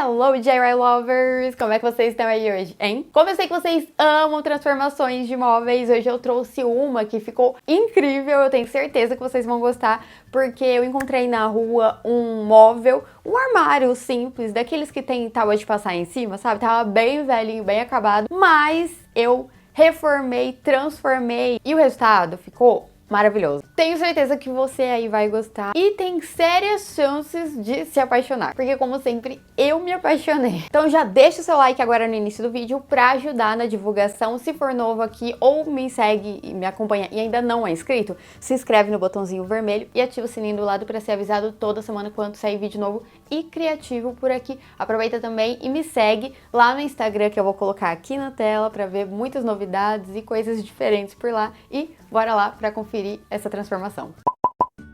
Hello, DIY Lovers! Como é que vocês estão aí hoje, hein? Como eu sei que vocês amam transformações de móveis, hoje eu trouxe uma que ficou incrível, eu tenho certeza que vocês vão gostar, porque eu encontrei na rua um móvel, um armário simples, daqueles que tem tábua de passar em cima, sabe? Tava bem velhinho, bem acabado, mas eu reformei, transformei e o resultado ficou maravilhoso. Tenho certeza que você aí vai gostar e tem sérias chances de se apaixonar, porque como sempre, eu me apaixonei. Então já deixa o seu like agora no início do vídeo pra ajudar na divulgação. Se for novo aqui ou me segue e me acompanha e ainda não é inscrito, se inscreve no botãozinho vermelho e ativa o sininho do lado para ser avisado toda semana quando sair vídeo novo e criativo por aqui. Aproveita também e me segue lá no Instagram, que eu vou colocar aqui na tela para ver muitas novidades e coisas diferentes por lá, e bora lá para conferir essa transformação.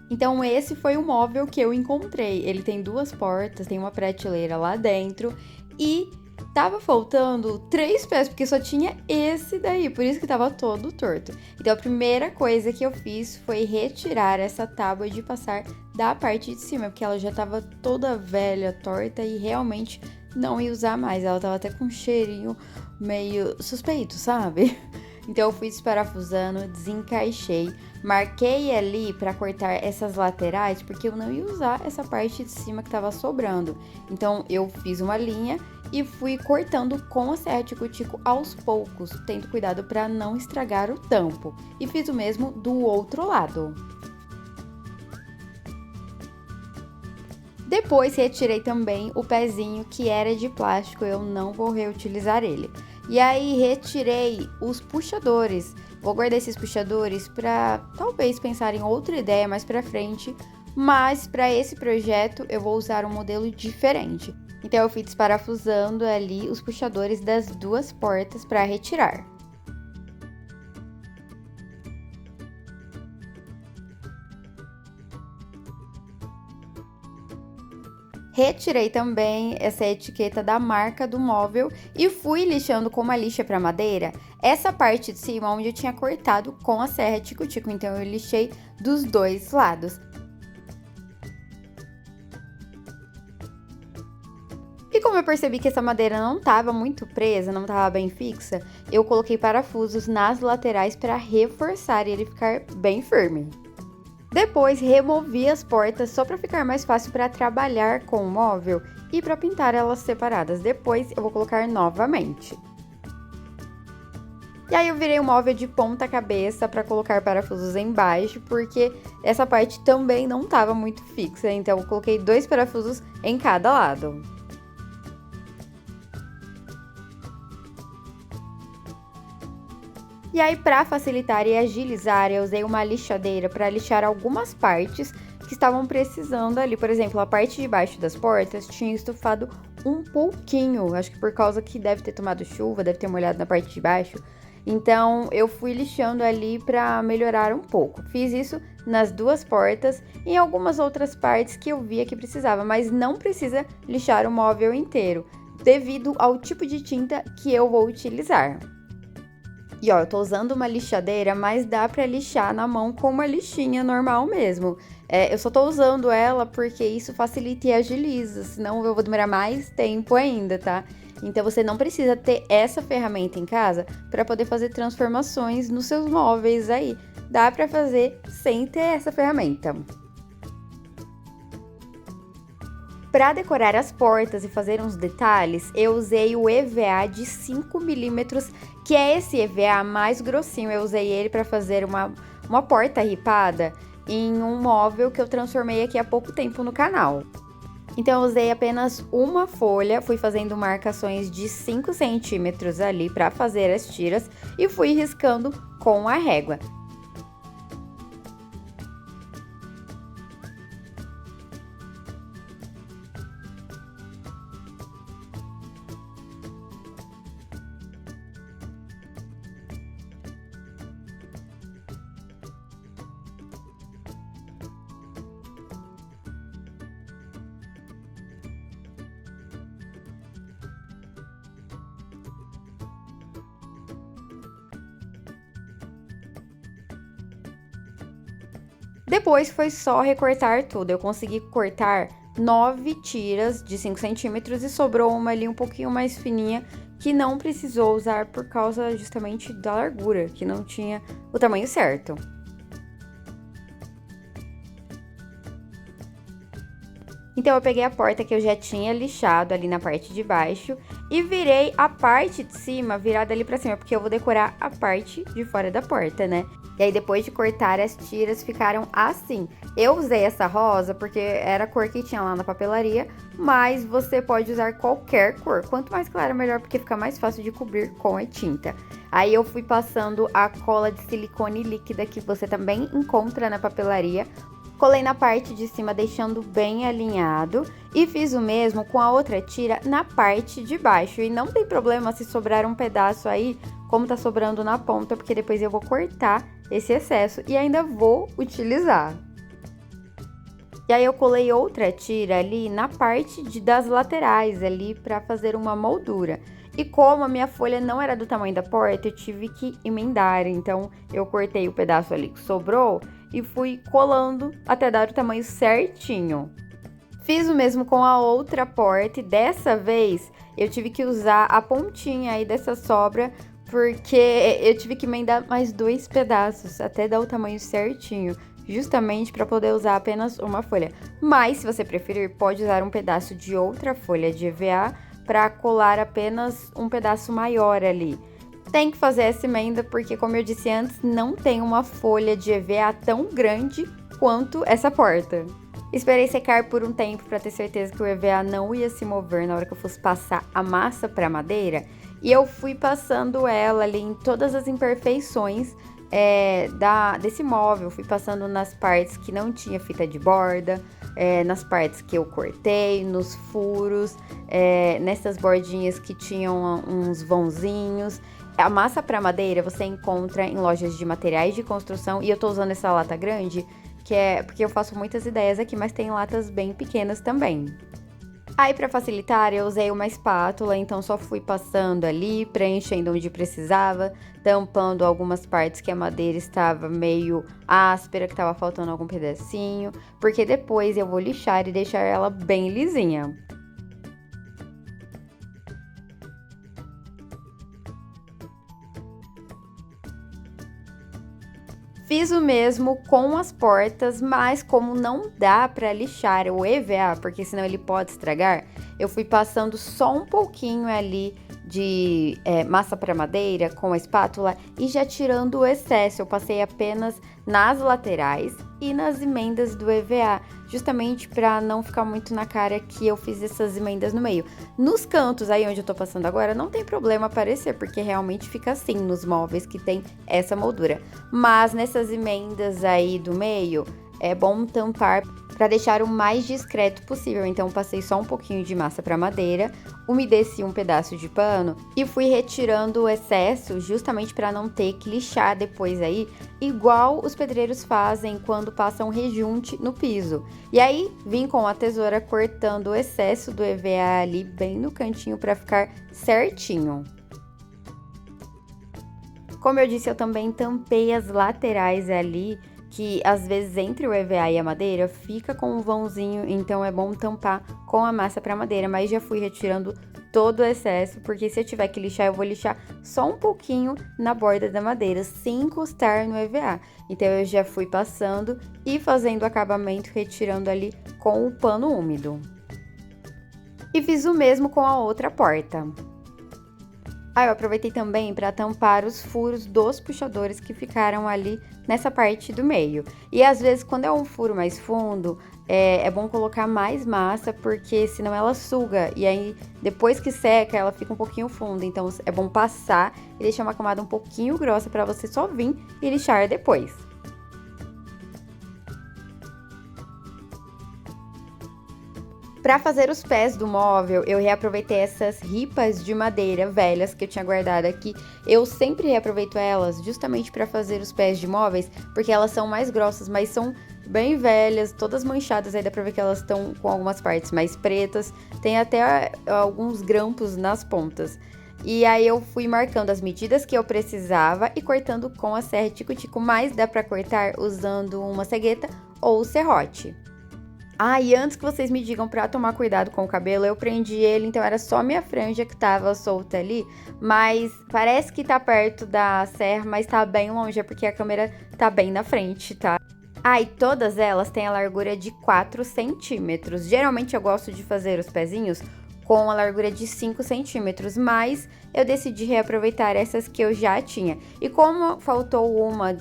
Então esse foi o móvel que eu encontrei. Ele tem duas portas, tem uma prateleira lá dentro e tava faltando 3 pés, porque só tinha esse daí, por isso que tava todo torto. Então a primeira coisa que eu fiz foi retirar essa tábua de passar da parte de cima, porque ela já tava toda velha, torta e realmente não ia usar mais. Ela tava até com um cheirinho meio suspeito, sabe? Então eu fui desparafusando, desencaixei, marquei ali para cortar essas laterais, porque eu não ia usar essa parte de cima que tava sobrando. Então eu fiz uma linha e fui cortando com a serra tico-tico aos poucos, tendo cuidado para não estragar o tampo. E fiz o mesmo do outro lado. Depois retirei também o pezinho que era de plástico, eu não vou reutilizar ele. E aí retirei os puxadores. Vou guardar esses puxadores para talvez pensar em outra ideia mais para frente, mas para esse projeto eu vou usar um modelo diferente. Então eu fui desparafusando ali os puxadores das duas portas para retirar. Retirei também essa etiqueta da marca do móvel e fui lixando com uma lixa para madeira essa parte de cima onde eu tinha cortado com a serra tico-tico. Então eu lixei dos dois lados. E como eu percebi que essa madeira não estava muito presa, não estava bem fixa, eu coloquei parafusos nas laterais para reforçar e ele ficar bem firme. Depois removi as portas só para ficar mais fácil para trabalhar com o móvel e para pintar elas separadas. Depois eu vou colocar novamente. E aí eu virei o móvel de ponta cabeça para colocar parafusos embaixo, porque essa parte também não estava muito fixa, então eu coloquei 2 parafusos em cada lado. E aí, para facilitar e agilizar, eu usei uma lixadeira para lixar algumas partes que estavam precisando ali. Por exemplo, a parte de baixo das portas tinha estufado um pouquinho, acho que por causa que deve ter tomado chuva, deve ter molhado na parte de baixo. Então, eu fui lixando ali para melhorar um pouco. Fiz isso nas duas portas e em algumas outras partes que eu via que precisava, mas não precisa lixar o móvel inteiro, devido ao tipo de tinta que eu vou utilizar. E ó, eu tô usando uma lixadeira, mas dá pra lixar na mão com uma lixinha normal mesmo. Eu só tô usando ela porque isso facilita e agiliza, senão eu vou demorar mais tempo ainda, tá? Então você não precisa ter essa ferramenta em casa para poder fazer transformações nos seus móveis aí. Dá pra fazer sem ter essa ferramenta. Para decorar as portas e fazer uns detalhes, eu usei o EVA de 5 milímetros, que é esse EVA mais grossinho. Eu usei ele para fazer uma porta ripada em um móvel que eu transformei aqui há pouco tempo no canal. Então eu usei apenas uma folha, fui fazendo marcações de 5 centímetros ali para fazer as tiras e fui riscando com a régua. Depois foi só recortar tudo. Eu consegui cortar 9 tiras de 5 centímetros e sobrou uma ali um pouquinho mais fininha que não precisou usar por causa justamente da largura, que não tinha o tamanho certo. Então, eu peguei a porta que eu já tinha lixado ali na parte de baixo e virei a parte de cima virada ali pra cima, porque eu vou decorar a parte de fora da porta, né? E aí, depois de cortar, as tiras ficaram assim. Eu usei essa rosa porque era a cor que tinha lá na papelaria, mas você pode usar qualquer cor. Quanto mais clara, melhor, porque fica mais fácil de cobrir com a tinta. Aí, eu fui passando a cola de silicone líquida que você também encontra na papelaria. Colei na parte de cima, deixando bem alinhado, e fiz o mesmo com a outra tira na parte de baixo. E não tem problema se sobrar um pedaço aí, como tá sobrando na ponta, porque depois eu vou cortar esse excesso e ainda vou utilizar. E aí eu colei outra tira ali na parte das laterais ali para fazer uma moldura. E como a minha folha não era do tamanho da porta, eu tive que emendar. Então eu cortei o pedaço ali que sobrou e fui colando até dar o tamanho certinho. Fiz o mesmo com a outra porta e dessa vez eu tive que usar a pontinha aí dessa sobra, porque eu tive que emendar mais 2 pedaços até dar o tamanho certinho, justamente para poder usar apenas uma folha. Mas se você preferir, pode usar um pedaço de outra folha de EVA para colar apenas um pedaço maior ali. Tem que fazer essa emenda porque, como eu disse antes, não tem uma folha de EVA tão grande quanto essa porta. Esperei secar por um tempo para ter certeza que o EVA não ia se mover na hora que eu fosse passar a massa para madeira. E eu fui passando ela ali em todas as imperfeições desse móvel. Fui passando nas partes que não tinha fita de borda, nas partes que eu cortei, nos furos, nessas bordinhas que tinham uns vãozinhos. A massa para madeira você encontra em lojas de materiais de construção, e eu tô usando essa lata grande, que é porque eu faço muitas ideias aqui, mas tem latas bem pequenas também. Aí, para facilitar, eu usei uma espátula, então só fui passando ali, preenchendo onde precisava, tampando algumas partes que a madeira estava meio áspera, que estava faltando algum pedacinho, porque depois eu vou lixar e deixar ela bem lisinha. Fiz o mesmo com as portas, mas como não dá para lixar o EVA, porque senão ele pode estragar, eu fui passando só um pouquinho ali de massa para madeira com a espátula e já tirando o excesso. Eu passei apenas nas laterais e nas emendas do EVA, justamente para não ficar muito na cara que eu fiz essas emendas no meio. Nos cantos, aí onde eu tô passando agora, não tem problema aparecer, porque realmente fica assim nos móveis que tem essa moldura. Mas nessas emendas aí do meio, é bom tampar para deixar o mais discreto possível. Então, passei só um pouquinho de massa para madeira, umedeci um pedaço de pano e fui retirando o excesso, justamente para não ter que lixar depois aí, igual os pedreiros fazem quando passam rejunte no piso. E aí, vim com a tesoura cortando o excesso do EVA ali bem no cantinho para ficar certinho. Como eu disse, eu também tampei as laterais ali, que às vezes entre o EVA e a madeira fica com um vãozinho, então é bom tampar com a massa para madeira, mas já fui retirando todo o excesso, porque se eu tiver que lixar, eu vou lixar só um pouquinho na borda da madeira, sem encostar no EVA. Então eu já fui passando e fazendo o acabamento, retirando ali com o pano úmido. E fiz o mesmo com a outra porta. Aí eu aproveitei também para tampar os furos dos puxadores que ficaram ali nessa parte do meio. E às vezes, quando é um furo mais fundo, é bom colocar mais massa, porque senão ela suga. E aí, depois que seca, ela fica um pouquinho funda. Então, é bom passar e deixar uma camada um pouquinho grossa para você só vir e lixar depois. Para fazer os pés do móvel, eu reaproveitei essas ripas de madeira velhas que eu tinha guardado aqui. Eu sempre reaproveito elas justamente para fazer os pés de móveis, porque elas são mais grossas, mas são bem velhas, todas manchadas. Aí dá pra ver que elas estão com algumas partes mais pretas, tem até alguns grampos nas pontas. E aí eu fui marcando as medidas que eu precisava e cortando com a serra tico-tico, mas dá pra cortar usando uma cegueta ou serrote. Ah, e antes que vocês me digam pra tomar cuidado com o cabelo, eu prendi ele, então era só minha franja que tava solta ali, mas parece que tá perto da serra, mas tá bem longe, é porque a câmera tá bem na frente, tá? Ah, e todas elas têm a largura de 4 centímetros. Geralmente eu gosto de fazer os pezinhos com a largura de 5 centímetros, mas eu decidi reaproveitar essas que eu já tinha. E como faltou uma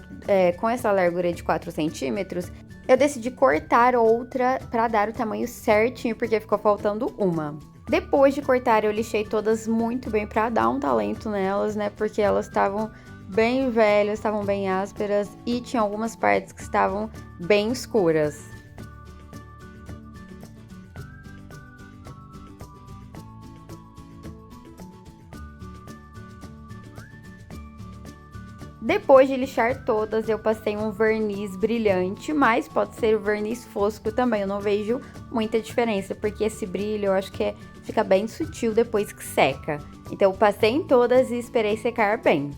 com essa largura de 4 centímetros, eu decidi cortar outra para dar o tamanho certinho, porque ficou faltando uma. Depois de cortar, eu lixei todas muito bem para dar um talento nelas, né? Porque elas estavam bem velhas, estavam bem ásperas e tinha algumas partes que estavam bem escuras. Depois de lixar todas, eu passei um verniz brilhante, mas pode ser o verniz fosco também. Eu não vejo muita diferença, porque esse brilho eu acho que fica bem sutil depois que seca. Então eu passei em todas e esperei secar bem.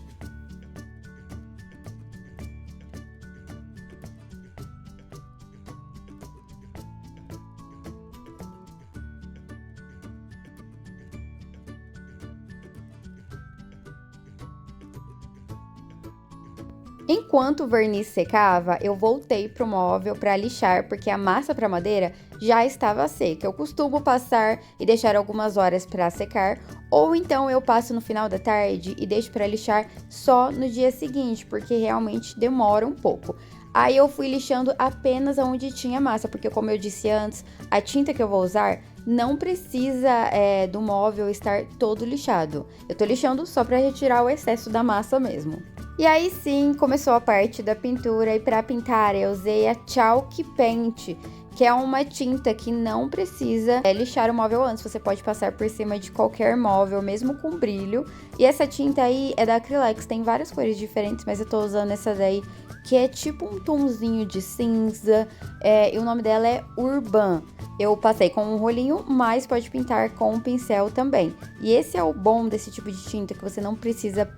Enquanto o verniz secava, eu voltei pro móvel para lixar, porque a massa para madeira já estava seca. Eu costumo passar e deixar algumas horas para secar, ou então eu passo no final da tarde e deixo para lixar só no dia seguinte, porque realmente demora um pouco. Aí eu fui lixando apenas onde tinha massa, porque como eu disse antes, a tinta que eu vou usar não precisa do móvel estar todo lixado. Eu tô lixando só para retirar o excesso da massa mesmo. E aí sim, começou a parte da pintura, e para pintar eu usei a Chalk Paint, que é uma tinta que não precisa lixar o móvel antes, você pode passar por cima de qualquer móvel, mesmo com brilho. E essa tinta aí é da Acrylex, tem várias cores diferentes, mas eu tô usando essa daí, que é tipo um tonzinho de cinza, e o nome dela é Urban. Eu passei com um rolinho, mas pode pintar com um pincel também. E esse é o bom desse tipo de tinta, que você não precisa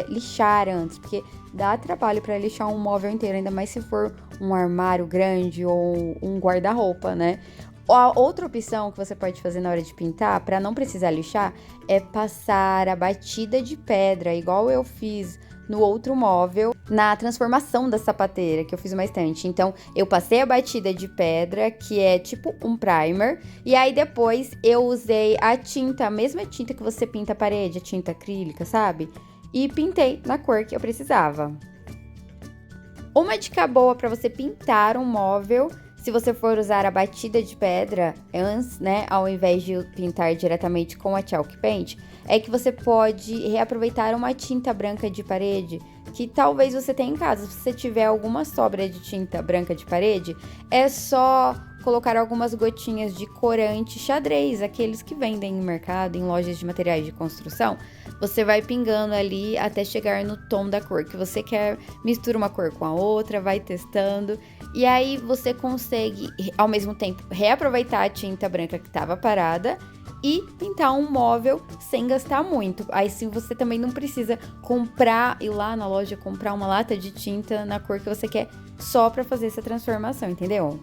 lixar antes, porque dá trabalho para lixar um móvel inteiro, ainda mais se for um armário grande ou um guarda-roupa, né? A outra opção que você pode fazer na hora de pintar, para não precisar lixar, é passar a batida de pedra, igual eu fiz no outro móvel, na transformação da sapateira, que eu fiz uma estante. Então, eu passei a batida de pedra, que é tipo um primer, e aí depois eu usei a tinta, a mesma tinta que você pinta a parede, a tinta acrílica, sabe? E pintei na cor que eu precisava. Uma dica boa para você pintar um móvel, se você for usar a batida de pedra antes, né, ao invés de pintar diretamente com a Chalk Paint, é que você pode reaproveitar uma tinta branca de parede que talvez você tenha em casa. Se você tiver alguma sobra de tinta branca de parede, é só colocar algumas gotinhas de corante xadrez, aqueles que vendem no mercado, em lojas de materiais de construção. Você vai pingando ali até chegar no tom da cor que você quer, mistura uma cor com a outra, vai testando, e aí você consegue, ao mesmo tempo, reaproveitar a tinta branca que estava parada e pintar um móvel sem gastar muito. Aí sim você também não precisa ir lá na loja comprar uma lata de tinta na cor que você quer só para fazer essa transformação, entendeu?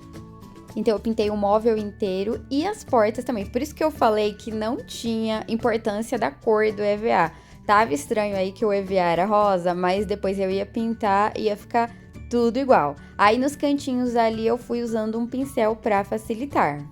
Então eu pintei o móvel inteiro e as portas também. Por isso que eu falei que não tinha importância da cor do EVA. Tava estranho aí que o EVA era rosa, mas depois eu ia pintar e ia ficar tudo igual. Aí nos cantinhos ali eu fui usando um pincel para facilitar.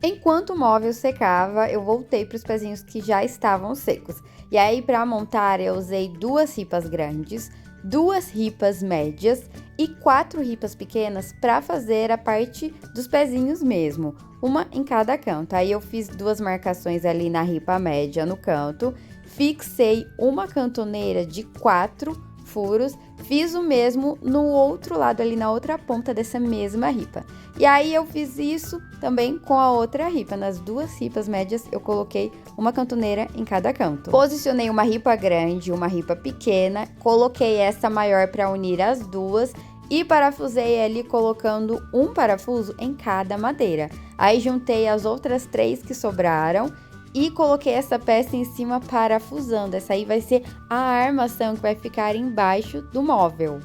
Enquanto o móvel secava, eu voltei para os pezinhos que já estavam secos. E aí para montar eu usei 2 ripas grandes, 2 ripas médias e 4 ripas pequenas para fazer a parte dos pezinhos mesmo, uma em cada canto. Aí eu fiz 2 marcações ali na ripa média no canto, fixei uma cantoneira de 4 furos, fiz o mesmo no outro lado ali na outra ponta dessa mesma ripa. E aí eu fiz isso também com a outra ripa, nas 2 ripas médias eu coloquei uma cantoneira em cada canto. Posicionei uma ripa grande e uma ripa pequena, coloquei essa maior para unir as duas e parafusei ali colocando um parafuso em cada madeira. Aí juntei as outras 3 que sobraram e coloquei essa peça em cima parafusando. Essa aí vai ser a armação que vai ficar embaixo do móvel.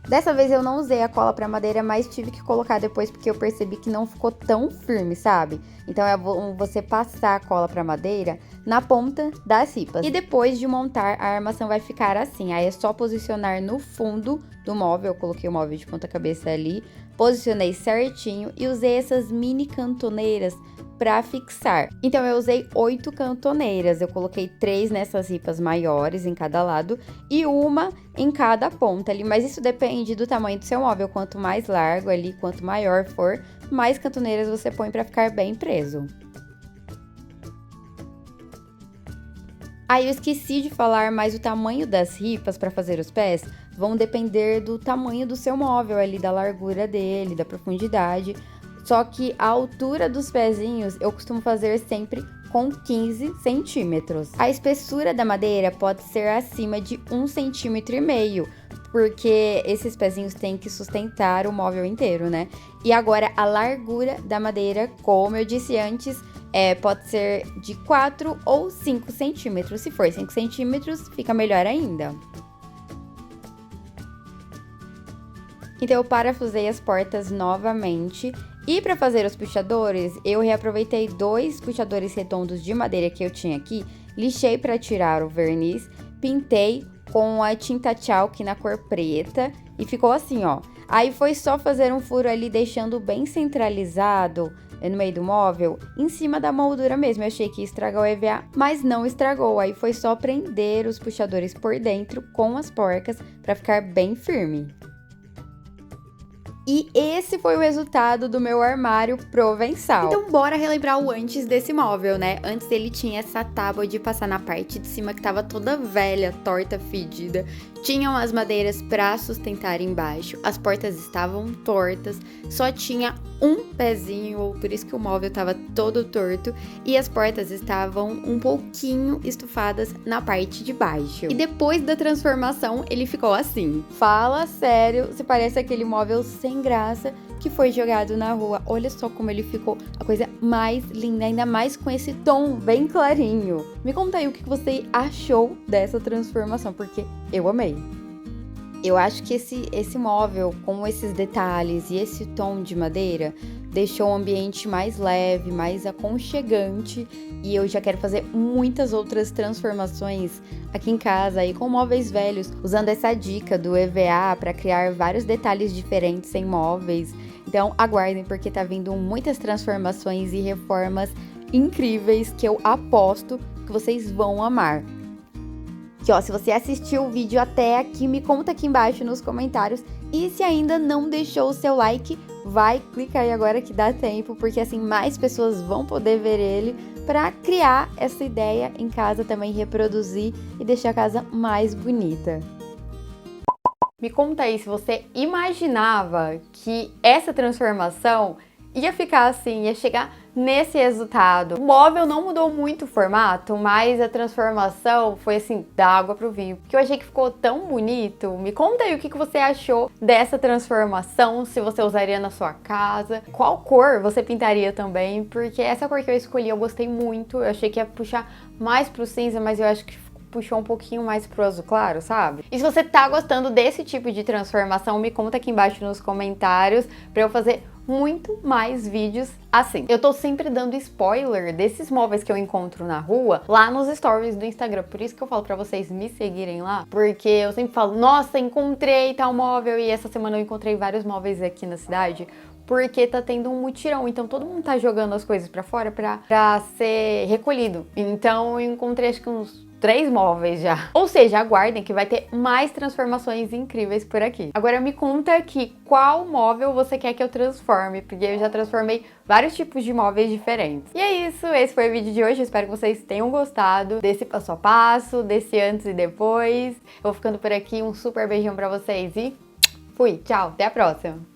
Dessa vez eu não usei a cola pra madeira, mas tive que colocar depois porque eu percebi que não ficou tão firme, sabe? Então é bom você passar a cola pra madeira na ponta das ripas. E depois de montar, a armação vai ficar assim. Aí é só posicionar no fundo do móvel. Eu coloquei o móvel de ponta cabeça ali, posicionei certinho e usei essas mini cantoneiras para fixar. Então eu usei 8 cantoneiras, eu coloquei 3 nessas ripas maiores em cada lado e uma em cada ponta ali, mas isso depende do tamanho do seu móvel, quanto mais largo ali, quanto maior for, mais cantoneiras você põe para ficar bem preso. Aí eu esqueci de falar, mas o tamanho das ripas para fazer os pés vão depender do tamanho do seu móvel ali, da largura dele, da profundidade. Só que a altura dos pezinhos eu costumo fazer sempre com 15 centímetros. A espessura da madeira pode ser acima de 1,5 centímetro, porque esses pezinhos têm que sustentar o móvel inteiro, né? E agora a largura da madeira, como eu disse antes, pode ser de 4 ou 5 centímetros. Se for 5 centímetros, fica melhor ainda. Então eu parafusei as portas novamente. E para fazer os puxadores, eu reaproveitei 2 puxadores redondos de madeira que eu tinha aqui, lixei para tirar o verniz, pintei com a tinta chalk na cor preta e ficou assim, ó. Aí foi só fazer um furo ali, deixando bem centralizado no meio do móvel, em cima da moldura mesmo. Eu achei que ia estragar o EVA, mas não estragou. Aí foi só prender os puxadores por dentro com as porcas para ficar bem firme. E esse foi o resultado do meu armário provençal. Então bora relembrar o antes desse móvel, né? Antes ele tinha essa tábua de passar na parte de cima que tava toda velha, torta, fedida. Tinham as madeiras pra sustentar embaixo. As portas estavam tortas. Só tinha um pezinho, por isso que o móvel tava todo torto. E as portas estavam um pouquinho estufadas na parte de baixo. E depois da transformação, ele ficou assim. Fala sério, se parece aquele móvel sem graça que foi jogado na rua. Olha só como ele ficou, a coisa mais linda, ainda mais com esse tom bem clarinho. Me conta aí o que você achou dessa transformação, porque eu amei. Eu acho que esse móvel, com esses detalhes e esse tom de madeira, deixou o ambiente mais leve, mais aconchegante. E eu já quero fazer muitas outras transformações aqui em casa aí com móveis velhos, usando essa dica do EVA para criar vários detalhes diferentes em móveis. Então aguardem, porque tá vindo muitas transformações e reformas incríveis que eu aposto que vocês vão amar. Que, ó, se você assistiu o vídeo até aqui, me conta aqui embaixo nos comentários. E se ainda não deixou o seu like, vai, clica aí agora que dá tempo, porque assim mais pessoas vão poder ver ele para criar essa ideia em casa também, reproduzir e deixar a casa mais bonita. Me conta aí se você imaginava que essa transformação ia ficar assim, ia chegar nesse resultado. O móvel não mudou muito o formato, mas a transformação foi assim, da água pro vinho, que eu achei que ficou tão bonito. Me conta aí o que você achou dessa transformação, se você usaria na sua casa, qual cor você pintaria também, porque essa cor que eu escolhi eu gostei muito, eu achei que ia puxar mais pro cinza, mas eu acho que puxou um pouquinho mais pro azul claro, sabe? E se você tá gostando desse tipo de transformação, me conta aqui embaixo nos comentários pra eu fazer muito mais vídeos assim. Eu tô sempre dando spoiler desses móveis que eu encontro na rua lá nos stories do Instagram, por isso que eu falo pra vocês me seguirem lá, porque eu sempre falo, nossa, encontrei tal móvel, e essa semana eu encontrei vários móveis aqui na cidade, porque tá tendo um mutirão, então todo mundo tá jogando as coisas pra fora pra ser recolhido. Então eu encontrei acho que uns 3 móveis já. Ou seja, aguardem que vai ter mais transformações incríveis por aqui. Agora me conta aqui qual móvel você quer que eu transforme, porque eu já transformei vários tipos de móveis diferentes. E é isso, esse foi o vídeo de hoje. Eu espero que vocês tenham gostado desse passo a passo, desse antes e depois. Eu vou ficando por aqui, um super beijão pra vocês e fui, tchau, até a próxima!